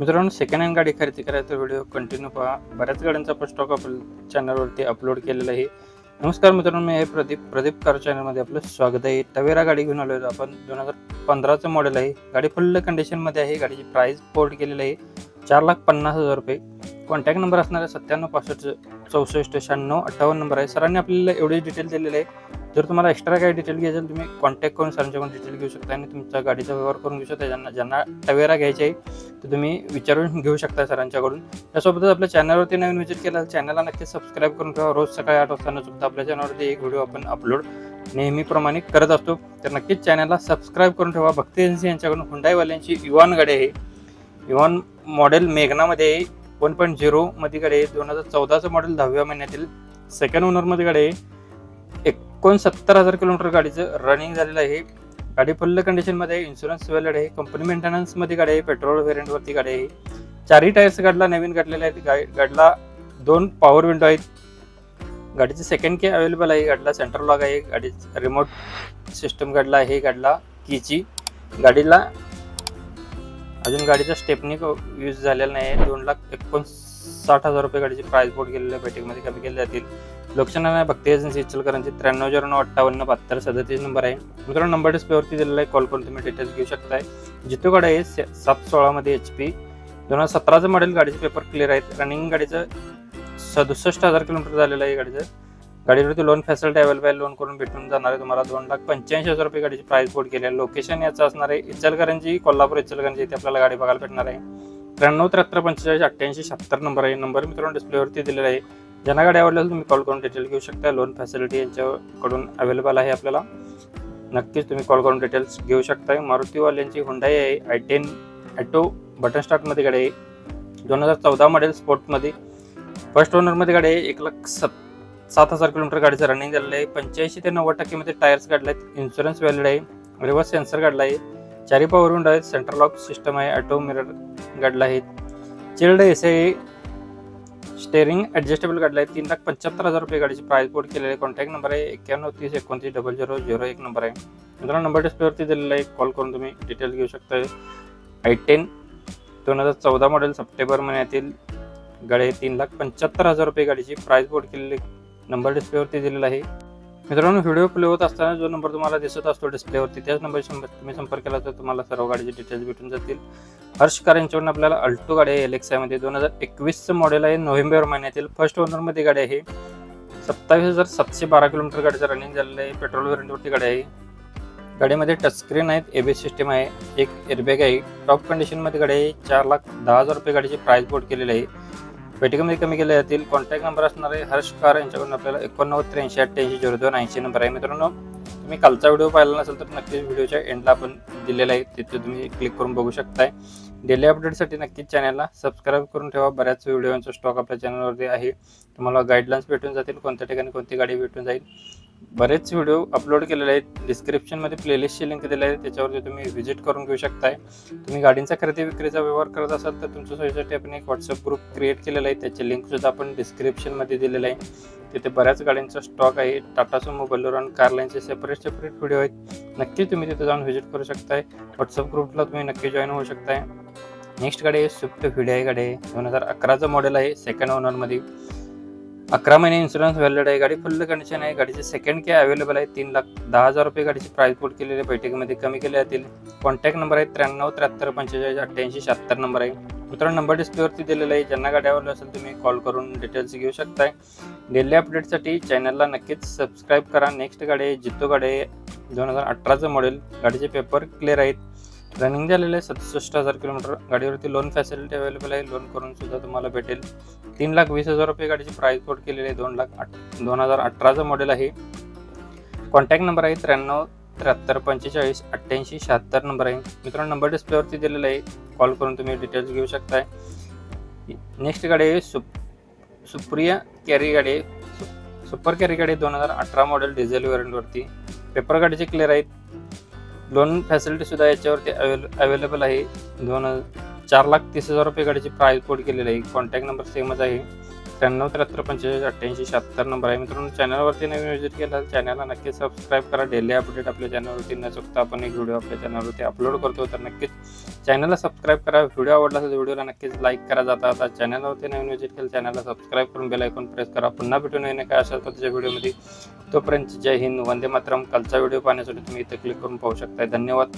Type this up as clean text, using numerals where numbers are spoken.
मित्रांनो, second hand गाडी खरेदी करायचा व्हिडिओ कंटिन्यू पहा. बऱ्याच गाड्यांचा आपण स्टॉक आपल्या चॅनलवरती अपलोड केलेला आहे. नमस्कार मित्रांनो, मी आहे प्रदीप कार चॅनलमध्ये आपलं स्वागत आहे. तवेरा गाडी घेऊन आलो आपण. 2015चं मॉडेल आहे. गाडी फुल कंडिशनमध्ये आहे. गाडीची प्राइस पोर्ट केलेली आहे 4,50,000 रुपये. कॉन्टॅक्ट नंबर असणार आहे 97 65 64 96 58 नंबर आहे. सरांनी आपल्याला एवढे डिटेल दिलेले आहे. जर तुम्हाला एक्स्ट्रा काही डिटेल घ्यायचे असेल तुम्ही कॉन्टॅक्ट करून सरांच्याकडून डिटेल घेऊ शकता आणि तुमच्या गाडीचा व्यवहार करून घेऊ शकता. ज्यांना तवेरा घ्यायची आहे तर तुम्ही विचारून घेऊ शकता सरांच्याकडून. त्यासोबतच आपल्या चॅनलवरती नवीन व्हिजिट केला चॅनलला नक्की सबस्क्राईब करून ठेवा. रोज सकाळी 8 वाजता न चुकता आपल्या चॅनलवरती एक व्हिडिओ आपण अपलोड नेहमीप्रमाणे करत असतो. तर नक्कीच चॅनलला सबस्क्राईब करून ठेवा. भक्ती एजन्सी यांच्याकडून हुंडाईवाल्यांची इव्हॉन गाडी आहे. इव्हॉन मॉडेल मेघनामध्ये 1.0 मध्ये गाडी आहे. 2014चं मॉडेल 10व्या महिन्यातील सेकंड ओनरमध्ये गाडी आहे. 69,000 किलोमीटर गाडीचं रनिंग झालेलं आहे. गाडी फुल कंडिशनमध्ये आहे. इन्शुरन्स व्हॅलिड आहे. कंपनी मेंटेनन्समध्ये गाडी आहे. पेट्रोल व्हेरियंटवरती गाडी आहे. 4ही टायर्स गाडीला नवीन काढलेले आहेत. गाडीला 2 पॉवर विंडो आहेत. गाडीची सेकंड की अवेलेबल आहे. गाडीला सेंटर लॉक आहे. गाडी रिमोट सिस्टम गाडीला आहे. गाडीला कीची गाडीला अजून गाडीचा स्टेपनी यूज झालेला नाही आहे. 2,59,000 रुपये गाडीची प्राइस बोर्ड केलेल्या बैठकीमध्ये कमी केले जातील. लोकेशन आहे भक्ती एजन्सी इचलकरंजी. 930958 नंबर आहे. मित्रांनो, नंबर डिस्प्लेवरती दिलेला आहे. कॉल करून तुम्ही डिटेल्स घेऊ शकताय. जितो गाडी आहे 716 मध्ये HP. 2017चं मॉडेल. गाडीचे पेपर क्लिअर आहेत. रनिंग गाडीचं 67,000 किलोमीटर झालेलं आहे. गाडीवरती लोन फॅसिलिटी अवेलेबल आहे. लोन करून भेटून जाणार आहे तुम्हाला. 2,85,000 रुपये गाडीची प्राइस बोर्ड केली आहे. लोकेशन याचं असणार आहे इचलकरंजी, कोल्हापूर इचलकरंजी. इथे आपल्याला गाडी बघायला भेटणार आहे. 93 43 45 88 नंबर आहे. नंबर मित्रांनो डिस्प्लेवरती दिलेला आहे. ज्यांना गाडी आवडली तुम्ही कॉल करून डिटेल घेऊ शकता. लोन फॅसिलिटी यांच्याकडून अवेलेबल आहे आपल्याला. नक्कीच तुम्ही कॉल करून डिटेल्स घेऊ शकता. मारुतीवाल्यांची हुंडाई आहे. i10 ॲटो बटन स्टार्टमध्ये गाडी आहे. 2014 मॉडेल स्पोर्टमध्ये. फर्स्ट ओनरमध्ये गाडी आहे. 1,07,000 किलोमीटर गाडीचं रनिंग झालेलं आहे. 85 ते 90% मध्ये टायर्स काढले आहेत. इन्शुरन्स व्हॅलिड आहे. रिव्हर्स सेन्सर काढला आहे. 4ही पॉवर विंडो आहेत. सेंटर लॉक सिस्टम आहे. ऑटो मिरर काढला आहे. चिल्ड एसी आहे. स्टेअरिंग ॲडजस्टेबल काढला आहे. 3,75,000 रुपये गाडीची प्राइस बोर्ड केलेली आहे. कॉन्टॅक्ट नंबर आहे 9130290001 नंबर आहे. मित्रांनो, नंबर डिस्प्लेवरती दिलेला आहे. कॉल करून तुम्ही डिटेल्स घेऊ शकता. i10 2014 मॉडेल सप्टेंबर महिन्यातील गाडी 3,75,000 रुपये गाडीची प्राइस बोर्ड केलेली नंबर डिस्प्लेवरती दिलेला आहे. मित्रांनो, व्हिडिओ प्ले होत असताना जो नंबर तुम्हाला दिसत असतो डिस्प्लेवरती त्याच नंबरशी तुम्ही संपर्क केला तर तुम्हाला सर्व गाडीचे डिटेल्स भेटून जातील. हर्ष कार यांच्याकडून आपल्याला अल्टो गाडी आहे. LXI मध्ये 2021चं मॉडेल आहे. नोव्हेंबर महिन्यातील फर्स्ट ओनरमध्ये गाडी आहे. 27,712 किलोमीटर गाडीचं रनिंग झालेलं आहे. पेट्रोल व्हेरियंटवरती गाडी आहे. गाडीमध्ये टचस्क्रीन आहेत. ABS सिस्टम आहे. एक एअरबॅग आहे. टॉप कंडिशनमध्ये गाडी आहे. 4,10,000 रुपये गाडीची प्राइस बोर्ड केलेली आहे. बैठकीमध्ये कमी केले जातील. कॉन्टॅक्ट नंबर असणार आहे हर्ष कार यांच्याकडून आपल्याला 89 83 88 02 नंबर आहे. मित्रांनो, तुम्ही कालचा व्हिडिओ पाहिला नसेल तर नक्कीच व्हिडिओच्या एंडला आपण दिलेला आहे. तिथे तुम्ही क्लिक करून बघू शकताय. डेली अपडेटसाठी नक्कीच चॅनलला सबस्क्राईब करून ठेवा. बऱ्याच व्हिडिओचा स्टॉक आपल्या चॅनलवरती आहे. तुम्हाला गाईडलाईन्स भेटून जातील. कोणत्या ठिकाणी कोणती गाडी भेटून जाईल. बरेच व्हिडिओ अपलोड केलेले आहेत. डिस्क्रिप्शनमध्ये प्लेलिस्टची लिंक दिली आहे. त्याच्यावरती तुम्ही व्हिजिट करून घेऊ शकताय. तुम्ही गाडींचा खरेदी विक्रीचा व्यवहार करत असाल तर तुमच्या सोयीसाठी आपण एक व्हॉट्सअप ग्रुप क्रिएट केलेला आहे. त्याची लिंकसुद्धा आपण डिस्क्रिप्शनमध्ये दिलेलं आहे. तिथे बऱ्याच गाड्यांचा स्टॉक आहे. टाटा सुमो, बोलेरो आणि कार लाईनचे सेपरेट व्हिडिओ आहेत. नक्की तुम्ही तिथे जाऊन व्हिजिट करू शकताय. व्हॉट्सअप ग्रुपला तुम्ही नक्की जॉईन होऊ शकताय. नेक्स्ट गाडी आहे स्विफ्ट व्हिडिओ गाडी आहे. 2011चं मॉडेल आहे. सेकंड ओनरमध्ये. 11 महिने इन्शुरन्स व्हॅलिड आहे. गाडी फुल कंडिशन आहे. गाडीचे सेकंड की अवेलेबल आहे. 3,10,000 रुपये गाडीची प्राइस बोर्ड केलेली बैठकीमध्ये कमी केले जातील. कॉन्टॅक्ट नंबर आहे 93 73 45 88 76 नंबर आहे. मित्रांनो, नंबर डिस्प्लेवरती दिलेला आहे. ज्यांना गाडी आवडली असेल तुम्ही कॉल करून डिटेल्स घेऊ शकताय. डेली अपडेटसाठी चॅनलला नक्कीच सबस्क्राईब करा. नेक्स्ट गाडी आहे जितो गाडी आहे. 2018चं मॉडेल. गाडीचे पेपर क्लिअर आहेत. रनिंग झालेलं आहे 67,000 किलोमीटर. गाडीवरती लोन फॅसिलिटी अवेलेबल आहे. लोन करून सुद्धा तुम्हाला भेटेल. 3,20,000 रुपये गाडीची प्राइस बोर्ड केलेली आहे. 2018चं मॉडेल आहे. कॉन्टॅक्ट नंबर आहे 93 73 45 88 76 नंबर आहे. मित्रांनो, नंबर डिस्प्लेवरती दिलेला आहे. कॉल करून तुम्ही डिटेल्स घेऊ शकताय. नेक्स्ट गाडी आहे सुप्रिया कॅरी गाडी आहे. सुपर कॅरी गाडी 2018 मॉडेल डिझेल व्हेरियंटवरती. पेपर गाडीचे क्लिअर आहेत. लोन फॅसिलिटी सुद्धा याच्यावरती अवेलेबल आहे. 4,30,000 रुपये गाडीची प्राइस बोर्ड केलेली आहे. कॉन्टॅक्ट नंबर सेमच आहे 9375458876 नंबर आहे. मित्रांनो, चॅनलवरती नवीन व्हिजिट केला तर चॅनलला नक्कीच सबस्क्राईब करा. डेली अपडेट आपल्या चॅनलवरती न चुकता आपण एक व्हिडिओ आपल्या चॅनलवरती अपलोड करतो, तर नक्कीच चॅनलला सबस्क्राईब करा. व्हिडिओ आवडला तर व्हिडिओला नक्कीच लाईक करा. जाता चॅनलवरती नवीन व्हिजिट केलं चॅनलला सबस्क्राईब करून बेल आयकॉन प्रेस करा. पुन्हा भेटू नये काय अशाच पद्धतीच्या व्हिडिओमध्ये. तोपर्यंत जय हिंद, वंदे मातरम. कालचा व्हिडिओ पाहण्यासाठी तुम्ही इथे क्लिक करून पाहू शकता. धन्यवाद.